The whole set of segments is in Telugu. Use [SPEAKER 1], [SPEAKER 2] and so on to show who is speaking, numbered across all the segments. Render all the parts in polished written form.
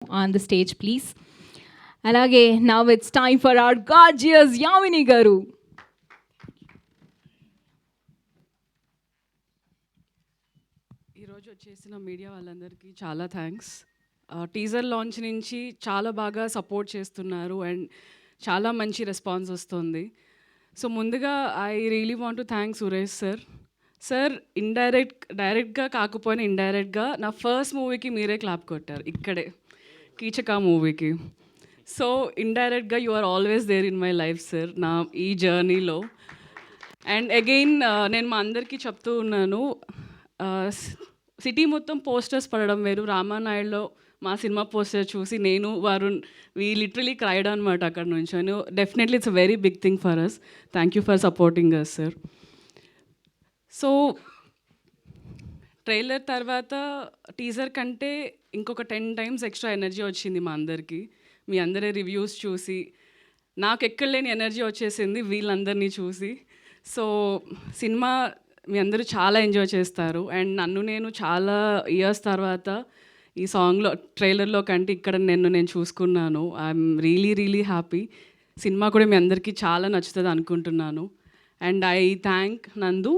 [SPEAKER 1] on the stage, please. అలాగే now it's time for our gorgeous Yamini garu.
[SPEAKER 2] ఈరోజు వచ్చేసిన మీడియా వాళ్ళందరికీ చాలా థ్యాంక్స్. టీజర్ లాంచ్ నుంచి చాలా బాగా సపోర్ట్ చేస్తున్నారు అండ్ చాలా మంచి రెస్పాన్స్ వస్తుంది. సో ముందుగా I really want to thank Suresh sir డైరెక్ట్గా కాకపోయినా ఇండైరెక్ట్గా నా ఫస్ట్ మూవీకి మీరే క్లాప్ కొట్టారు ఇక్కడే, కీచక మూవీకి. సో ఇండైరెక్ట్గా you are always there in my life sir, నా ఈ జర్నీలో. అండ్ అగైన్ నేను మా అందరికీ చెప్తూ ఉన్నాను, సిటీ మొత్తం పోస్టర్స్ పడడం వేరు, రామానాయుడులో మా సినిమా పోస్టర్ చూసి నేను వరుణ్ వీ లిటరలీ క్రైడ్ అనమాట అక్కడ నుంచి. Definitely it's a very big thing for us. Thank you for supporting us sir. So trailer తర్వాత టీజర్ కంటే ఇంకొక 10 times ఎక్స్ట్రా ఎనర్జీ వచ్చింది మా అందరికీ. మీ అందరి రివ్యూస్ చూసి నాకు ఎక్కడలేని ఎనర్జీ వచ్చేసింది వీళ్ళందరినీ చూసి. సో సినిమా మీ అందరూ చాలా ఎంజాయ్ చేస్తారు. అండ్ నేను చాలా ఇయర్స్ తర్వాత ఈ సాంగ్లో ట్రైలర్లో కంటే ఇక్కడ నేను చూసుకున్నాను. I'm really happy. సినిమా కూడా మీ అందరికీ చాలా నచ్చుతుంది అనుకుంటున్నాను. And I thank Nandu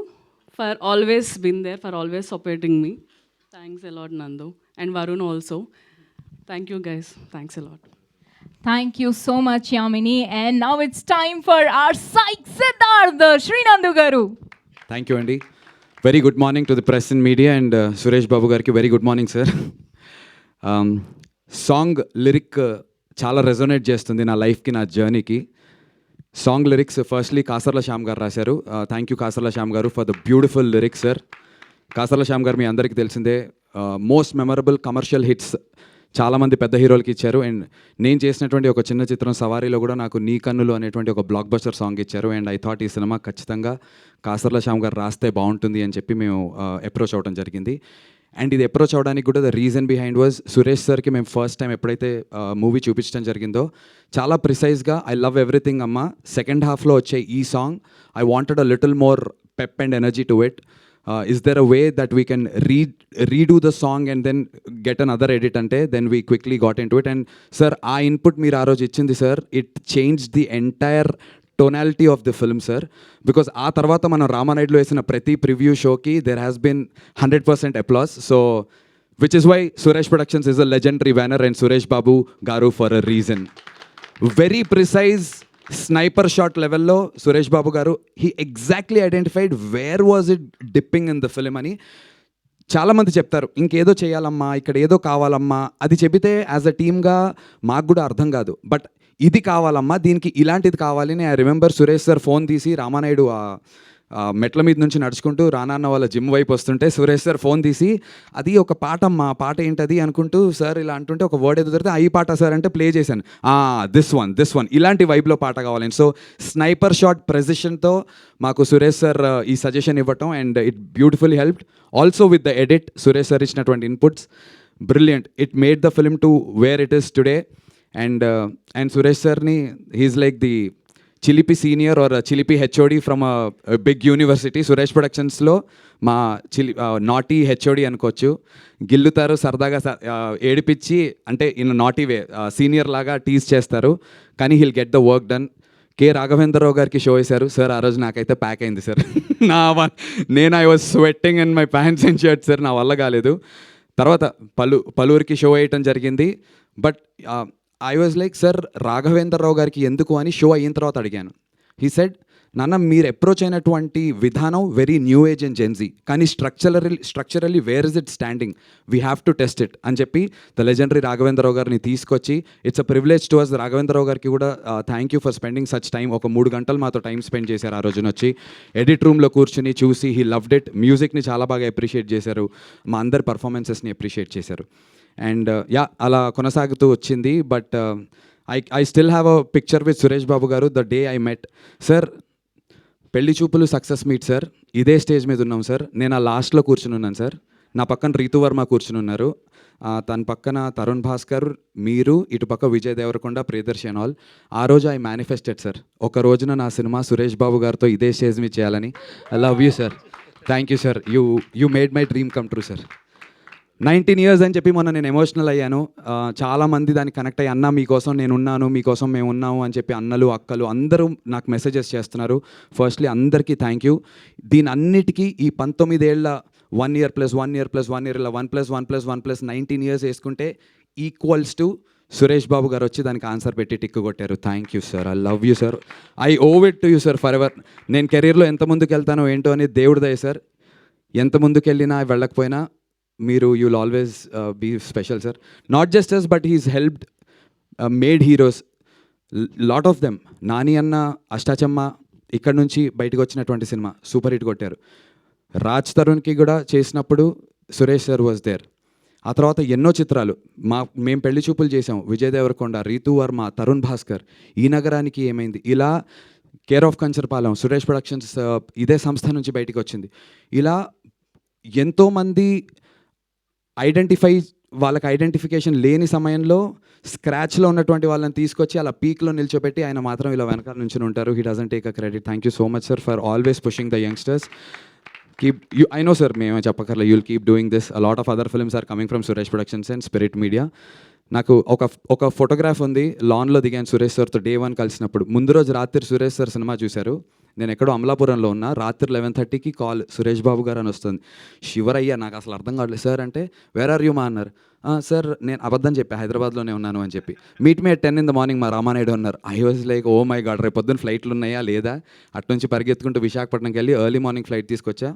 [SPEAKER 2] for always been there, for always supporting me. Thanks a lot Nandu and Varun also. Thank you guys, thanks a lot.
[SPEAKER 1] Thank you so much, Yamini. And now it's time for our Psych Siddharth, Srinandu garu.
[SPEAKER 3] Thank you అండి. Very good morning to the press and media and Suresh Babu గారికి very good morning sir. Song lyric చాలా రెజొనేట్ చేస్తుంది నా లైఫ్కి, నా జర్నీకి. Song lyrics firstly Kasarla Shyam garu రాశారు. Thank you Kasarla Shyam garu for the beautiful lyrics sir. Kasarla Shyam garu మీ అందరికీ తెలిసిందే, మోస్ట్ మెమరబుల్ కమర్షియల్ హిట్స్ చాలామంది పెద్ద హీరోలకి ఇచ్చారు. అండ్ నేను చేసినటువంటి ఒక చిన్న చిత్రం సవారీలో కూడా నాకు నీ కన్నులు అనేటువంటి ఒక బ్లాక్ బస్టర్ సాంగ్ ఇచ్చారు. అండ్ ఐ థాట్ ఈ సినిమా ఖచ్చితంగా కాసర్ల శ్యామ్ గారు రాస్తే బాగుంటుంది అని చెప్పి మేము అప్రోచ్ అవ్వడం జరిగింది. అండ్ ఇది అప్రోచ్ అవ్వడానికి కూడా the reason behind was Suresh సార్కి మేము ఫస్ట్ టైం ఎప్పుడైతే మూవీ చూపించడం జరిగిందో చాలా ప్రిసైజ్గా ఐ లవ్ ఎవ్రీథింగ్ అమ్మ, సెకండ్ హాఫ్లో వచ్చే ఈ song I wanted a little more pep and energy to it. Is there a way that we can redo the song and then get another edit ante? Then we quickly got into it. And sir, our input meer aa roju ichindi sir, it changed the entire tonality of the film sir, because aa tarvata mana Ramanayudu lo vesina prati preview show ki there has been 100% applause. So which is why Suresh Productions is a legendary banner and Suresh Babu garu for a reason. Very precise sniper shot లెవెల్లో సురేష్ బాబు గారు he exactly identified where was it dipping in the film అని. చాలామంది చెప్తారు ఇంకేదో చేయాలమ్మా, ఇక్కడ ఏదో కావాలమ్మా, అది చెబితే యాజ్ అ టీమ్గా మాకు కూడా అర్థం కాదు, బట్ ఇది కావాలమ్మా, దీనికి ఇలాంటిది కావాలి అని. I remember Suresh sir phone తీసి రామానాయుడు మెట్ల మీద నుంచి నడుచుకుంటూ రానాన్న వాళ్ళ జిమ్ వైపు వస్తుంటే సురేష్ సార్ ఫోన్ తీసి అది ఒక పాట అమ్మా, పాట ఏంటది అనుకుంటూ సార్ ఇలా అంటుంటే ఒక వర్డ్ ఎదురు దొరికితే ఈ పాట సార్ అంటే ప్లే చేశాను, దిస్ వన్ ఇలాంటి వైబ్లో పాట కావాలని. సో స్నైపర్ షాట్ ప్రెసిషన్తో మాకు సురేష్ సార్ ఈ సజెషన్ ఇవ్వటం and it beautifully helped. Also with the edit Suresh sir ఇచ్చినటువంటి inputs brilliant. It made the film to where it is today. And Suresh సార్ని హీఈస్ లైక్ ది చిలిపి సీనియర్ ఆర్ చిలిపి HOD from a big university. Suresh ప్రొడక్షన్స్లో మా నాటీ హెచ్ఓడి అనుకోవచ్చు. గిల్లుతారు సరదాగా, ఏడిపించి అంటే ఇన్ నాటీ వే సీనియర్ లాగా టీజ్ చేస్తారు, కానీ he'll get the work done. K Raghavendra Rao గారికి షో వేశారు సార్, ఆ రోజు నాకైతే ప్యాక్ అయింది సార్. నేను I was sweating in my pants and shirt sir, నా వల్ల కాలేదు. తర్వాత పలువురికి షో వేయటం జరిగింది. But I was like sir Raghavendra Rao గారికి ఎందుకు అని షో అయిన తర్వాత అడిగాను. హీ సెడ్, నాన్న మీరు అప్రోచ్ అయినటువంటి విధానం very new age and Gen Z, కానీ structurally where is it standing, we have to test it అని చెప్పి ద లెజెండరీ రాఘవేంద్రరావు గారిని తీసుకొచ్చి it's a privilege to us. Raghavendra Rao గారికి కూడా thank you for spending such time. ఒక 3 గంటలు మాతో టైం స్పెండ్ చేశారు ఆ రోజున వచ్చి. ఎడిట్ రూమ్లో కూర్చుని చూసి హీ లవ్డ్ ఇట్. మ్యూజిక్ని చాలా బాగా అప్రిషియేట్ చేశారు, మా అందరి పర్ఫార్మెన్సెస్ని అప్రిషియేట్ చేశారు. అండ్ అలా కొనసాగుతూ వచ్చింది. But I still have a picture with Suresh Babu garu the day I met sir. Pelli Choopulu success meet sir, ఇదే స్టేజ్ మీద ఉన్నాం సార్. నేను ఆ లాస్ట్లో కూర్చుని ఉన్నాను సార్. నా పక్కన రీతు వర్మ కూర్చుని ఉన్నారు, తన పక్కన తరుణ్ భాస్కర్, మీరు, ఇటుపక్క విజయ్ దేవరకొండ, ప్రియదర్శి అండ్ ఆల్. ఆ రోజు ఐ మేనిఫెస్టెడ్ సార్, ఒక రోజున నా సినిమా సురేష్ బాబు గారితో ఇదే స్టేజ్ మీద చేయాలని. I love you sir. Thank you sir. You made my dream come true sir. 19 years అని చెప్పి మొన్న నేను ఎమోషనల్ అయ్యాను. చాలామంది దానికి కనెక్ట్ అయ్యి అన్న మీకోసం నేను ఉన్నాను, మీకోసం మేము ఉన్నాము అని చెప్పి అన్నలు అక్కలు అందరూ నాకు మెసేజెస్ చేస్తున్నారు. ఫస్ట్లీ అందరికీ థ్యాంక్ యూ. దీని అన్నిటికీ ఈ 19 ఏళ్ళ 1 year plus 1 year plus 1 year ఇలా 1+1+1+19 ఇయర్స్ వేసుకుంటే ఈక్వల్స్ టు సురేష్ బాబు గారు వచ్చి దానికి ఆన్సర్ పెట్టి టిక్ కొట్టారు. Thank you sir, I love you sir, I owe it to you sir for ever. నేను కెరీర్లో ఎంత ముందుకు వెళ్తానో ఏంటో అని దేవుడి దయ సార్. ఎంత ముందుకు వెళ్ళినా వెళ్ళకపోయినా మీరు you will always be special sir. Not just us but he's helped made heroes lot of them. Nani అన్న, అష్టాచమ్మ ఇక్కడ నుంచి బయటకు వచ్చినటువంటి సినిమా సూపర్ హిట్ కొట్టారు. రాజ్ తరుణ్కి కూడా చేసినప్పుడు సురేష్ సార్ వాజ్ దేర్. ఆ తర్వాత ఎన్నో చిత్రాలు మేము పెళ్లి చూపులు చేసాం. విజయ్ దేవరకొండ, రీతూ వర్మ, తరుణ్ భాస్కర్, ఈ నగరానికి ఏమైంది, ఇలా care of Kancharapalem, Suresh productions ఇదే సంస్థ నుంచి బయటికి వచ్చింది. ఇలా ఎంతోమంది వాళ్ళకి ఐడెంటిఫికేషన్ లేని సమయంలో స్క్రాచ్లో ఉన్నటువంటి వాళ్ళని తీసుకొచ్చి అలా పీక్లో నిల్చోబెట్టి ఆయన మాత్రం ఇలా వెనకాల నుంచి ఉంటారు. He doesn't take a credit. Thank you so much sir for always pushing the youngsters. I know sir, మేమే చెప్పక్కర్లే, you'll keep doing this. A lot of other films are coming from Suresh Productions and Spirit Media. నాకు ఒక ఫోటోగ్రాఫ్ ఉంది, లాన్లో దిగాను సురేష్ సార్తో డే 1 కలిసినప్పుడు. ముందు రోజు రాత్రి సురేష్ సార్ సినిమా చూశారు. నేను ఎక్కడో అమలాపురంలో ఉన్నా. రాత్రి 11:30కి కాల్, సురేష్ బాబు గారు అని వస్తుంది. శివరయ్య, నాకు అసలు అర్థం కావట్లేదు. సార్ అంటే వేర్ ఆర్ యూ మా అన్నారు. సార్ నేను అబద్ధం చెప్పా, హైదరాబాద్లోనే ఉన్నాను అని చెప్పి. Meet me at 10 in the morning మా రామానాయుడు ఉన్నారు. I was like oh my God, రేపు పొద్దున్న ఫ్లైట్లు ఉన్నాయా లేదా. అట్నుంచి పరిగెత్తుకుంటూ విశాఖపట్నంకి వెళ్ళి ఎర్లీ మార్నింగ్ ఫ్లైట్ తీసుకొచ్చా.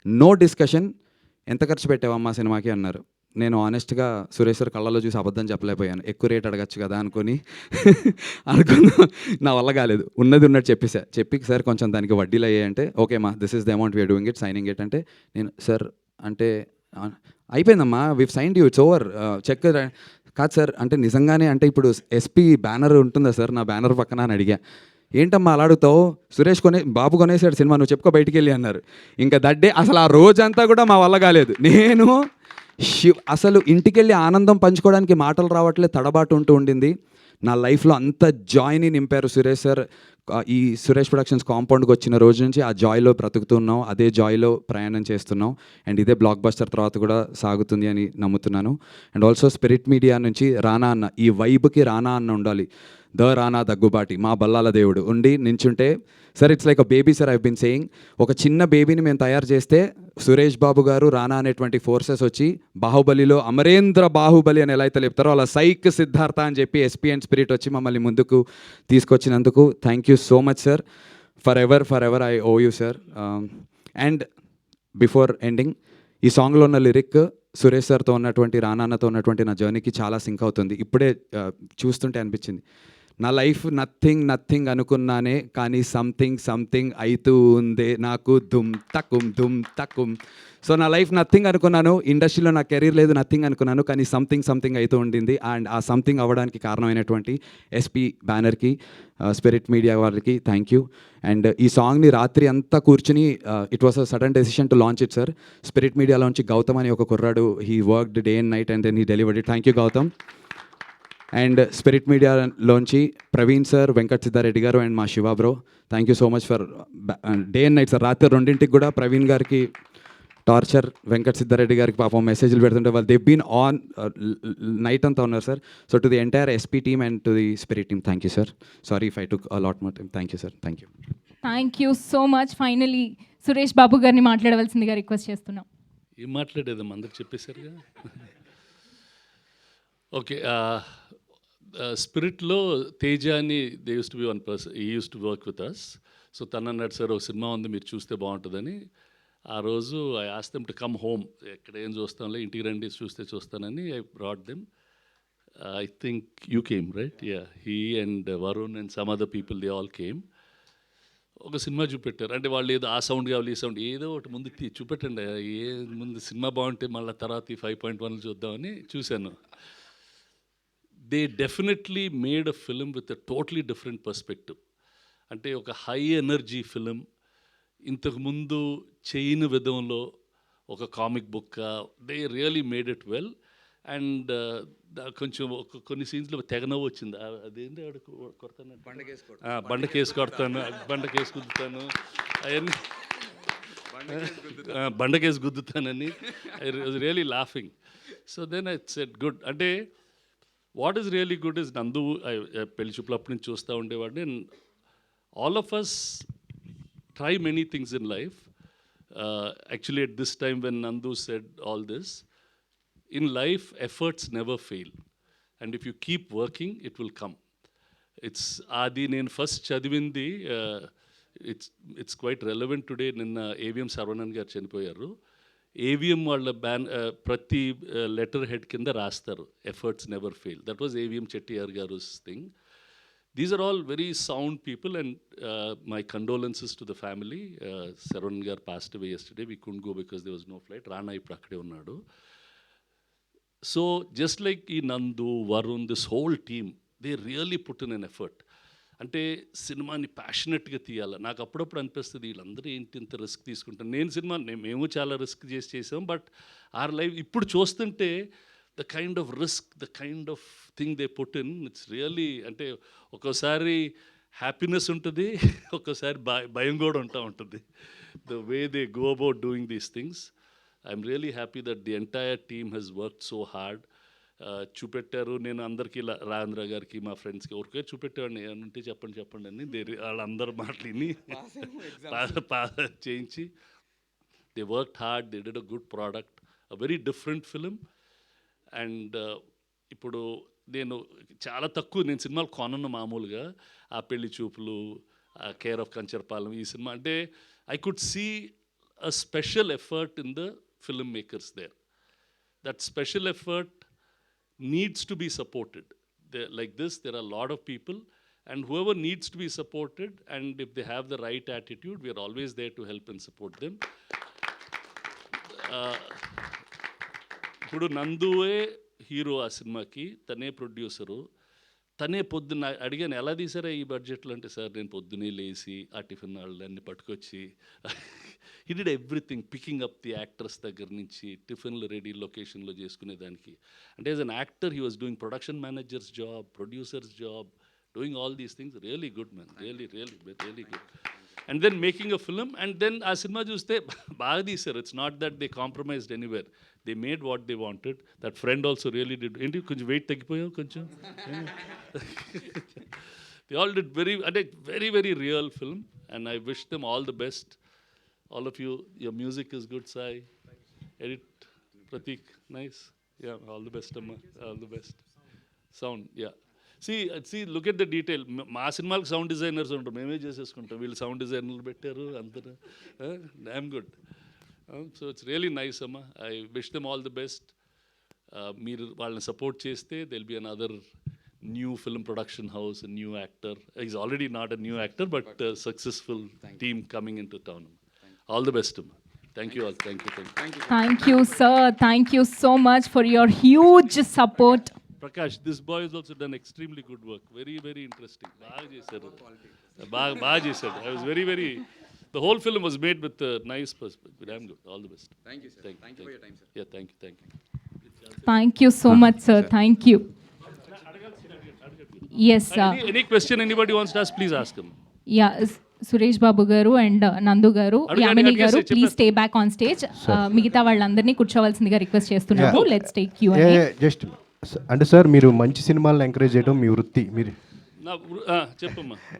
[SPEAKER 3] నో డిస్కషన్, ఎంత ఖర్చు పెట్టావమ్మా సినిమాకి అన్నారు. నేను ఆనెస్ట్గా సురేష్ సార్ కళ్ళలో చూసి అబద్ధం చెప్పలేకపోయాను. ఎక్కువ రేట్ అడగచ్చు కదా అనుకున్నా. నా వల్ల కాలేదు, ఉన్నది ఉన్నట్టు చెప్పి సార్ కొంచెం దానికి వడ్డీలు అయ్యాయంటే ఓకే మా this is the amount we are doing it, signing it అంటే నేను సార్ అంటే అయిపోయిందమ్మా, we've signed you, it's over, check కాదు సార్ అంటే నిజంగానే అంటే ఇప్పుడు ఎస్పీ బ్యానర్ ఉంటుందా సార్ నా బ్యానర్ పక్కన అని అడిగా. ఏంటమ్మా అలా అడుగుతావు, సురేష్ బాబు కొనేసాడు సినిమా, నువ్వు చెప్పుకో బయటికి వెళ్ళి అన్నారు. ఇంకా దట్ డే అసలు ఆ రోజంతా కూడా మా వల్ల కాలేదు. నేను అసలు ఇంటికి వెళ్ళి ఆనందం పంచుకోవడానికి మాటలు రావట్లేదు, తడబాటు ఉండింది. నా లైఫ్లో అంత జాయ్ని నింపారు సురేష్ సార్. ఈ సురేష్ ప్రొడక్షన్స్ కాంపౌండ్కి వచ్చిన రోజు నుంచి ఆ జాయ్లో బ్రతుకుతున్నాం, అదే జాయ్లో ప్రయాణం చేస్తున్నాం. అండ్ ఇదే బ్లాక్ బస్టర్ తర్వాత కూడా సాగుతుంది అని నమ్ముతున్నాను. అండ్ ఆల్సో స్పిరిట్ మీడియా నుంచి రానా అన్న, ఈ వైబ్కి రానా అన్న ఉండాలి. రానా దగ్గుబాటి, మా బల్లాల దేవుడు ఉండి నించుంటే sir it's like a baby sir. I been saying, ఒక చిన్న బేబీని మేము తయారు చేస్తే సురేష్ బాబు గారు, రానా అనేటువంటి ఫోర్సెస్ వచ్చి బాహుబలిలో అమరేంద్ర బాహుబలి అని ఎలా అయితే చెప్తారో అలా సైక్ సిద్ధార్థ అని చెప్పి ఎస్పీ అండ్ స్పిరిట్ వచ్చి మమ్మల్ని ముందుకు తీసుకొచ్చినందుకు thank you so much sir. Forever I owe you sir. And before ending, ఈ సాంగ్లో ఉన్న లిరిక్ సురేష్ సార్తో ఉన్నటువంటి, రానాన్నతో ఉన్నటువంటి నా జర్నీకి చాలా సింక్ అవుతుంది. ఇప్పుడే చూస్తుంటే అనిపించింది, నా లైఫ్ నథింగ్ అనుకున్నానే కానీ సంథింగ్ అవుతూ ఉందే నాకు దుమ్ తక్కుం. సో నా లైఫ్ నథింగ్ అనుకున్నాను, ఇండస్ట్రీలో నా కెరీర్ లేదు, నథింగ్ అనుకున్నాను, కానీ సంథింగ్ అవుతూ ఉండింది. అండ్ ఆ సంథింగ్ అవ్వడానికి కారణమైనటువంటి ఎస్పీ బ్యానర్కి, స్పిరిట్ మీడియా వాళ్ళకి థ్యాంక్ యూ. అండ్ ఈ సాంగ్ని రాత్రి అంతా కూర్చుని, it was a sudden decision to launch it sir. Spirit మీడియాలోంచి గౌతమ్ అని ఒక కుర్రాడు, he worked day and night and then he delivered it. Thank you Gautam. And స్పిరిట్ మీడియాలోంచి ప్రవీణ్ సార్, వెంకట్ సిద్ధారెడ్డి గారు అండ్ మా Shiva bro, thank you so much for day and night sir. రాత్రి 2ంటికి కూడా ప్రవీణ్ గారికి టార్చర్, వెంకట్ సిద్ధారెడ్డి గారికి పాపం మెసేజ్లు పెడుతుంటే వాళ్ళు దే బీన్ ఆన్ నైట్ అంతా ఉన్నారు sir. So to the entire SP team and to the Spirit team thank you sir. Sorry if I took a lot more time. Thank you sir, thank you.
[SPEAKER 1] Thank you so much. Finally Suresh Babu గారిని మాట్లాడవలసిందిగా రిక్వెస్ట్ చేస్తున్నాం.
[SPEAKER 4] ఏం మాట్లాడేదమ్మా, అందరికి చెప్పేశారుగా. ఓకే, స్పిరిట్లో తేజ అని they used to be one person, he used to work with us. So తను అన్నాడు సార్ ఒక సినిమా ఉంది మీరు చూస్తే బాగుంటుందని. ఆ రోజు I asked them to come home, ఎక్కడ ఏం చూస్తాంలే ఇంటికి రండి చూస్తానని I brought them. I think you came right, yeah, he and Varun and some other people they all came. ఒక సినిమా చూపెట్టారు, అంటే వాళ్ళు ఏదో ఆ సౌండ్ కావాలి ఈ సౌండ్ ఏదో ఒకటి ముందు చూపెట్టండి, ముందు సినిమా బాగుంటే మళ్ళీ తర్వాత ఈ 5.1 చూద్దామని చూశాను. They definitely made a film with a totally different perspective. అంటే ఒక హై ఎనర్జీ ఫిలిం, ఇంతకుముందు చేయని విధంలో ఒక comic book, they really made it well. And కొంచెం కొన్ని సీన్స్లో తెగనవ్వు వచ్చింది. అదేంటి ఆడు కొడతాను, బండకేసి కొడతాను, బండకేసి గుద్దుతాను, అవన్నీ బండకేసి గుద్దుతానని I was really laughing. So then I said good అంటే what is really good is Nandu పెళ్లి చూపులు అప్పటి నుంచి చూస్తూ ఉండేవాడిని. All of us try many things in life. Actually, at this time when Nandu said all this, in life, efforts never fail. And if you keep working, it will come. It's Adi నేను ఫస్ట్ చదివింది it's quite relevant today. నిన్న ఏవిఎం సర్వణన్ గారు చనిపోయారు. ఏవిఎం వాళ్ళ ప్రతి లెటర్ హెడ్ కింద రాస్తారు efforts never fail. That was AVM Chettiar గారు thing. These are all very sound people, and my condolences to the family. Saran gar passed away yesterday. We couldn't go because there was no flight. Rana ippudu akkade unnadu. So just like Nandu, Varun, this whole team, they really put in an effort. అంటే సినిమాని ప్యాషనెట్గా తీయాలి. నాకు అప్పుడప్పుడు అనిపిస్తుంది వీళ్ళందరూ ఏంటి ఇంత రిస్క్ తీసుకుంటాను. మేము చాలా రిస్క్ చేసాం, బట్ ఆర్ లైఫ్ ఇప్పుడు చూస్తుంటే the kind of risk, the kind of thing they put in, it's really, అంటే ఒక్కోసారి హ్యాపీనెస్ ఉంటుంది, ఒక్కోసారి భయం కూడా ఉంటుంది. The way they go about doing these things, I'm really happy that the entire team has worked so hard. చూపెట్టారు. నేను అందరికీ ఇలా రాజేంద్ర గారికి మా ఫ్రెండ్స్కి ఎవరికే చూపెట్టేవాడిని, ఉంటే చెప్పండి అని వాళ్ళందరూ మాటలిని చేయించి they worked hard, they did a good product, a very different film. And ఇప్పుడు నేను చాలా తక్కువ నేను సినిమాలు కొనను మామూలుగా. ఆ పెళ్లి చూపులు, కేర్ ఆఫ్ కంచర్పాలెం, ఈ సినిమా అంటే I could see a special effort in the film makers there. That special effort needs to be supported. Like this, there are a lot of people, and whoever needs to be supported, and if they have the right attitude, we are always there to help and support them. ఇప్పుడు నందువే హీరో ఆ సినిమాకి, తనే ప్రొడ్యూసరు, తనే పొద్దున్న అడిగాను ఎలా తీసారా ఈ బడ్జెట్లో అంటే, సార్ నేను పొద్దున్నే లేచి ఆ టిఫిన్ వాళ్ళన్నీ పట్టుకొచ్చి he did everything, picking up the actors దగ్గర నుంచి టిఫిన్లు రెడీ లొకేషన్లో చేసుకునేదానికి. అంటే as an actor he was doing production managers job, producers job, doing all these things. Really good man, really good. And then making a film, and then ఆ సినిమా చూస్తే బాగా తీశారు. It's not that they compromised anywhere. They made what they wanted. That friend also really did. ఏంటి కొంచెం వెయిట్ తగ్గిపోయావు కొంచెం. They all did very very real film, and I wish them all the best. All of you. Your music is good, Sai. Edit Prateek, nice. Yeah, all the best అమ్మా, all the best. Sound, yeah. See, look at the detail. మా సినిమాలకు సౌండ్ డిజైనర్స్ ఉంటారు, మేమే చేసేసుకుంటాం. వీళ్ళు సౌండ్ డిజైనర్లు పెట్టారు అంతా. Damn good. So it's really nice అమ్మా. I wish them all the best. మీరు వాళ్ళని సపోర్ట్ చేస్తే they'll be another new film production house, new actor. Is already not a new actor, but successful team coming into town. All the best అమ్మా. Thank you all. Thank you.
[SPEAKER 1] Thank you, sir. Thank you so much for your huge support.
[SPEAKER 4] Prakash, this boy has also done extremely good work. Very, very interesting. బాగా చేశారు. బాగా చేశారు. I was very. The whole film was made with a nice perspective. Damn good. All the best.
[SPEAKER 3] Thank you, sir. Thank you for your time, sir.
[SPEAKER 4] Yeah, thank you.
[SPEAKER 1] Thank you so much, sir. Thank you. Yes, sir.
[SPEAKER 4] Any question anybody wants to ask, please ask him.
[SPEAKER 1] Yeah, Suresh Babu గారు అండ్ నందు గారు, యామిని గారు, please stay back on stage. మిగతా వాళ్ళందరినీ కూర్చోవలసిందిగా రిక్వెస్ట్ చేస్తున్నాము. Let's take you.
[SPEAKER 5] జస్ట్ అంటే సార్, మీరు మంచి సినిమాలను ఎంకరేజ్ చేయడం మీ వృత్తి. మీరు
[SPEAKER 4] చెప్పమ్మా.